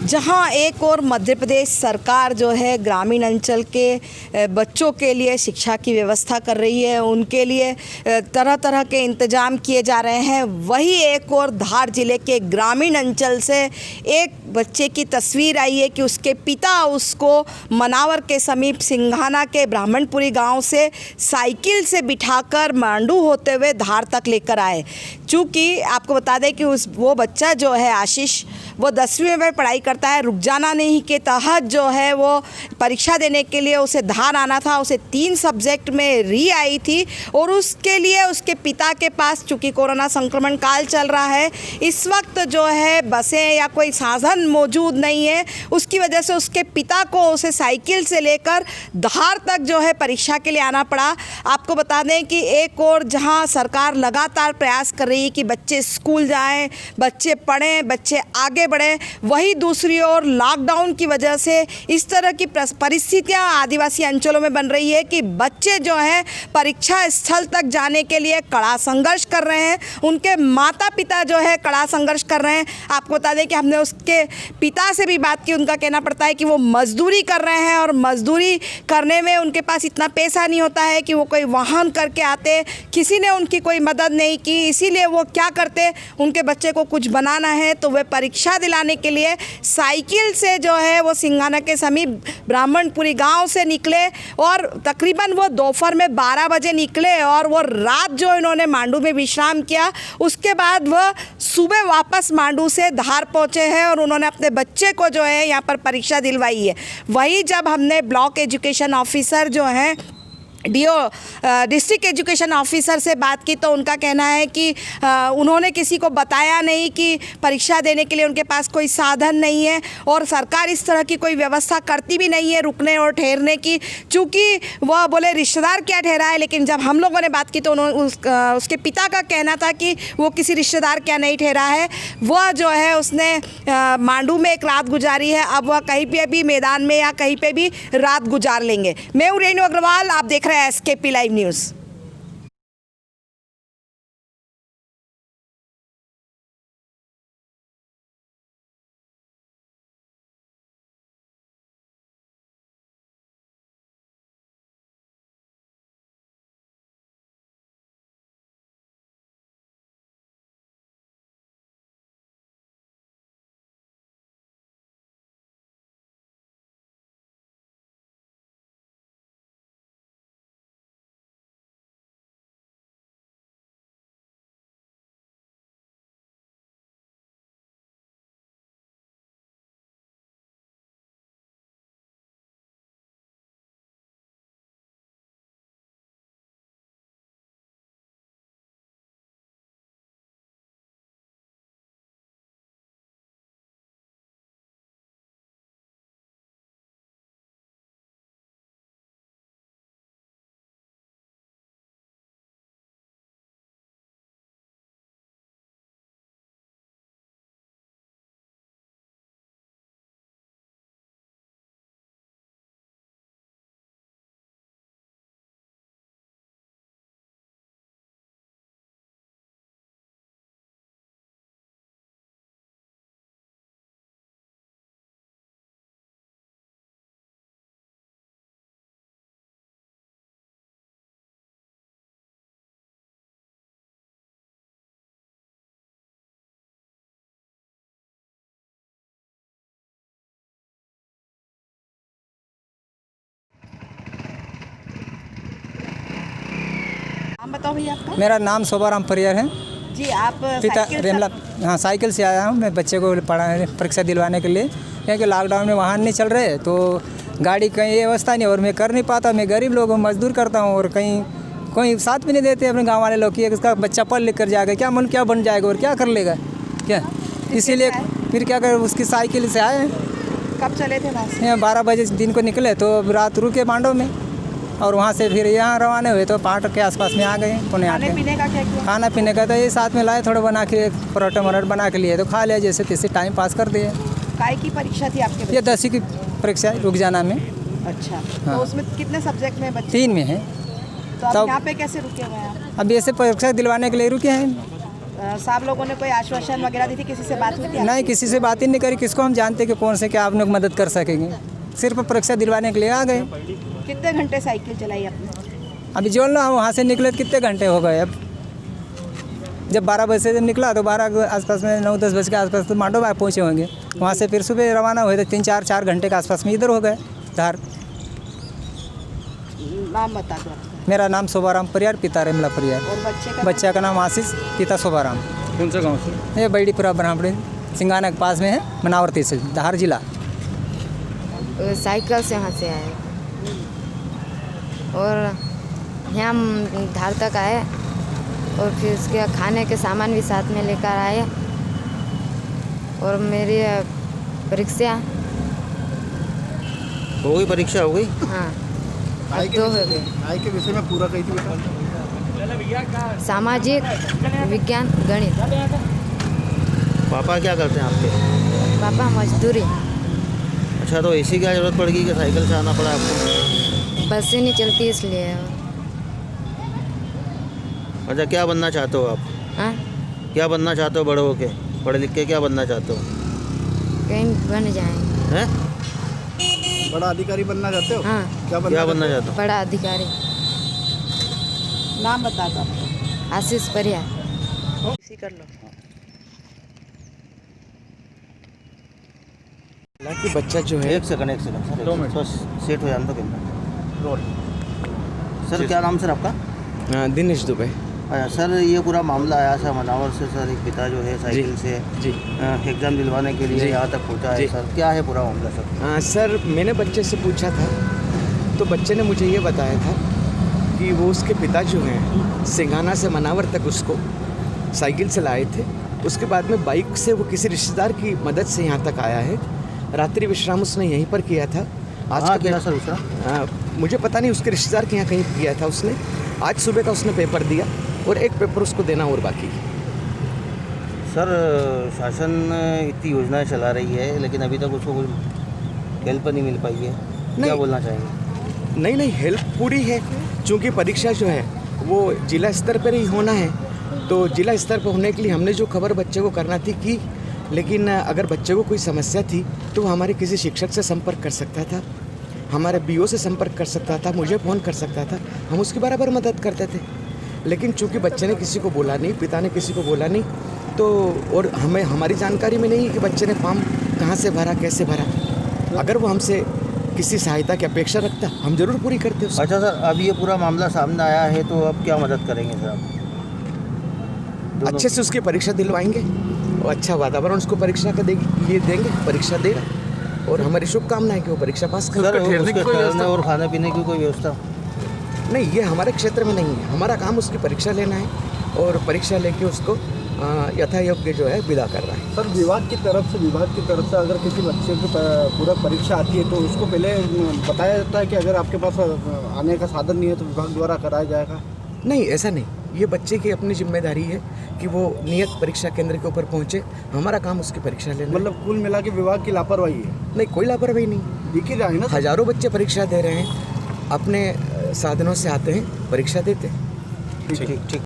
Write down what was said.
जहां एक और मध्य प्रदेश सरकार जो है ग्रामीण अंचल के बच्चों के लिए शिक्षा की व्यवस्था कर रही है, उनके लिए तरह तरह के इंतजाम किए जा रहे हैं। वही एक और धार जिले के ग्रामीण अंचल से एक बच्चे की तस्वीर आई है कि उसके पिता उसको मनावर के समीप सिंघाना के ब्राह्मणपुरी गांव से साइकिल से बिठाकर मांडू होते हुए धार तक लेकर आए। चूँकि आपको बता दें कि वो बच्चा जो है आशीष, वो 10वीं में पढ़ाई करता है। रुक जाना नहीं के तहत जो है वो परीक्षा देने के लिए उसे धार आना था। उसे 3 सब्जेक्ट में री आई थी और उसके लिए उसके पिता के पास, चूँकि कोरोना संक्रमण काल चल रहा है, इस वक्त जो है बसें या कोई साधन मौजूद नहीं है। उसकी वजह से उसके पिता को उसे साइकिल से लेकर धार तक जो है परीक्षा के लिए आना पड़ा। आपको बता दें कि एक और जहां सरकार लगातार प्रयास कर रही है कि बच्चे स्कूल जाएं, बच्चे पढ़ें, बच्चे आगे बढ़ें, वही दूसरी ओर लॉकडाउन की वजह से इस तरह की परिस्थितियां आदिवासी अंचलों में बन रही है कि बच्चे जो हैं परीक्षा स्थल तक जाने के लिए कड़ा संघर्ष कर रहे हैं। उनके माता पिता जो है कड़ा संघर्ष कर रहे हैं। आपको बता दें कि हमने उसके पिता से भी बात की। उनका कहना पड़ता है कि वो मजदूरी कर रहे हैं और मजदूरी करने में उनके पास इतना पैसा नहीं होता है कि वो कोई वाहन करके आते। किसी ने उनकी कोई मदद नहीं की, इसीलिए वो क्या करते, उनके बच्चे को कुछ बनाना है तो वे परीक्षा दिलाने के लिए साइकिल से जो है वो सिंघाना के समीप ब्राह्मणपुरी गांव से निकले और तकरीबन वो दोपहर में 12 बजे निकले और वो रात जो इन्होंने मांडू में विश्राम किया। उसके बाद वह सुबह वापस मांडू से धार पहुंचे हैं और उन्होंने अपने बच्चे को जो है यहाँ पर परीक्षा दिलवाई है। वही जब हमने ब्लॉक एजुकेशन ऑफिसर जो हैं डीओ डिस्ट्रिक्ट एजुकेशन ऑफिसर से बात की तो उनका कहना है कि उन्होंने किसी को बताया नहीं कि परीक्षा देने के लिए उनके पास कोई साधन नहीं है और सरकार इस तरह की कोई व्यवस्था करती भी नहीं है रुकने और ठहरने की। चूँकि वह बोले रिश्तेदार क्या ठहरा है, लेकिन जब हम लोगों ने बात की तो उसके पिता का कहना था कि वो किसी रिश्तेदार क्या नहीं ठहरा है। वह जो है उसने मांडू में एक रात गुजारी है। अब वह कहीं पे भी मैदान में या कहीं पे भी रात गुजार लेंगे। मैं हूँ रेणु अग्रवाल, आप देख एसकेपी लाइव न्यूज़। नाम बताओ भैया आपका। मेरा नाम शोभाराम परियर है जी। आप पिता रेमला, हाँ साइकिल से आया हूँ मैं बच्चे को परीक्षा दिलवाने के लिए, क्योंकि लॉकडाउन में वाहन नहीं चल रहे तो गाड़ी कहीं व्यवस्था नहीं और मैं कर नहीं पाता। मैं गरीब लोग मजदूर करता हूँ और कहीं कोई साथ भी नहीं देते अपने गांव वाले लोग कि इसका बच्चा पढ़ लिख कर जाएगा, क्या बन जाएगा और क्या कर लेगा क्या। इसीलिए फिर क्या कर उसकी साइकिल से आए। कब चले थे वहाँ से? 12 बजे दिन को निकले तो रात रुके मांडो में और वहाँ से फिर यहाँ रवाना हुए तो 5 के आसपास में आ गए। खाने पीने का क्या किया? खाना पीने का तो ये साथ में लाए, थोड़ा बना के परोठा मरोठ बना के लिए तो खा लिया, जैसे तैसे टाइम पास कर दिए। काय की परीक्षा थी आपके? ये 10वीं की परीक्षा रुक जाना में। अच्छा। हाँ। तो उसमें कितने सब्जेक्ट में बच्चे? 3 में है। तो आप यहाँ पे कैसे रुके हुए हैं? अब ऐसे परीक्षा दिलवाने के लिए रुके हैं। साहब लोगों ने कोई आश्वासन वगैरह दी थी, किसी से बात हुई थी? नहीं, किसी से बात ही नहीं करी। किसको हम जानते कि कौन से क्या आप लोग मदद कर सकेंगे। सिर्फ परीक्षा दिलवाने के लिए आ गए। कितने घंटे साइकिल चलाई आपने? अभी जो ना वहाँ से निकले तो कितने घंटे हो गए। अब जब 12 बजे से जब निकला तो 12 के आसपास में 9-10 बजे के आसपास तो मांडो बाग पहुँचे होंगे। वहाँ से फिर सुबह रवाना हुए तो 3-4 घंटे के आसपास में इधर हो गए धार। नाम बता दो आपका। मेरा नाम शोभाराम परियार, पिता रेमला परियार। और बच्चे का? बच्चा का नाम आशीष, पिता शोभाराम। कौन सा गांव से? ये बैडीपुरा ब्राह्मणी सिंगाना के पास में है, मनावरती से, धार जिला। साइकिल से यहाँ से आए और यहाँ धार तक आए और फिर उसके खाने के सामान भी साथ में लेकर आए और मेरी परीक्षा हो गई? परीक्षा हो गई? हाँ अब 2 हो गई। आय के विषय में पूरा कही थी बेटा। सामाजिक विज्ञान गणित। पापा क्या करते हैं आपके? पापा मजदूरी। अच्छा, तो ऐसी क्या ज़रूरत पड़ गई कि साइकिल से आना पड़ा आपको? बस ही नहीं चलती इसलिए। अच्छा, क्या बनना चाहते हो आप? हाँ क्या बनना चाहते हो बड़े होके? पढ़े लिख के क्या बनना चाहते हो? कहीं बन जाएंगे। हैं? बड़ा अधिकारी बनना चाहते हो? हाँ क्या बनना चाहते हो? बड़ा अधिकारी। नाम बता दो आपका। आशीष परियार। इसी कर लो। हालांकि बच्चा जो है एक सेकंड सर, 2 मिनट। बस सेट हो जाने दो कैमरा। सर, क्या नाम सर आपका? दिनेश दुबे। अच्छा सर, ये पूरा मामला आया था मनावर से सर। एक पिता जो है साइकिल से जी एग्ज़ाम दिलवाने के लिए जी। यहाँ तक पहुँचा है जी। सर। क्या है पूरा मामला सर? सर, मैंने बच्चे से पूछा था तो बच्चे ने मुझे ये बताया था कि वो उसके पिता जो हैं सिंघाना से मनावर तक उसको साइकिल से लाए थे। उसके बाद में बाइक से वो किसी रिश्तेदार की मदद से यहाँ तक आया है। रात्रि विश्राम उसने यहीं पर किया था। आज का किया सर उसका? मुझे पता नहीं, उसके रिश्तेदार के यहाँ कहीं किया था उसने। आज सुबह का उसने पेपर दिया और एक पेपर उसको देना और बाकी। सर, शासन इतनी योजनाएं चला रही है लेकिन अभी तक उसको कोई हेल्प नहीं मिल पाई है। क्या नहीं। बोलना चाहेंगे? नहीं, हेल्प पूरी है। चूँकि परीक्षा जो है वो जिला स्तर पर ही होना है, तो जिला स्तर पर होने के लिए हमने जो खबर बच्चे को करना थी की। लेकिन अगर बच्चे को कोई समस्या थी तो वो हमारे किसी शिक्षक से संपर्क कर सकता था, हमारे बीओ से संपर्क कर सकता था, मुझे फ़ोन कर सकता था। हम उसकी बराबर मदद करते थे। लेकिन चूँकि बच्चे ने किसी को बोला नहीं, पिता ने किसी को बोला नहीं, तो और हमें हमारी जानकारी में नहीं कि बच्चे ने फॉर्म कहाँ से भरा, कैसे भरा। अगर वो हमसे किसी सहायता की अपेक्षा रखता, हम जरूर पूरी करते उसको। अच्छा सर, अब ये पूरा मामला सामने आया है तो अब क्या मदद करेंगे सर आप? अच्छे से उसकी परीक्षा दिलवाएंगे और अच्छा वातावरण उसको परीक्षा का ये देंगे, परीक्षा देगा और हमारी शुभकामनाएं कि वो परीक्षा पास सर, कर। उसके ठहरने और खाने पीने की कोई व्यवस्था? नहीं, ये हमारे क्षेत्र में नहीं है। हमारा काम उसकी परीक्षा लेना है और परीक्षा लेके उसको यथायोग्य जो है विदा कर रहा है। सर, विभाग की तरफ से अगर किसी बच्चे की पूरा परीक्षा आती है तो उसको पहले बताया जाता है कि अगर आपके पास आने का साधन नहीं है तो विभाग द्वारा कराया जाएगा? नहीं, ऐसा नहीं। ये बच्चे की अपनी जिम्मेदारी है कि वो नियत परीक्षा केंद्र के ऊपर पहुंचे। हमारा काम उसकी परीक्षा लेना। मतलब कुल मिला के विभाग की लापरवाही है? नहीं, कोई लापरवाही नहीं। दिख ही रहा है ना। हजारों बच्चे परीक्षा दे रहे हैं, अपने साधनों से आते हैं, परीक्षा देते हैं। ठीक।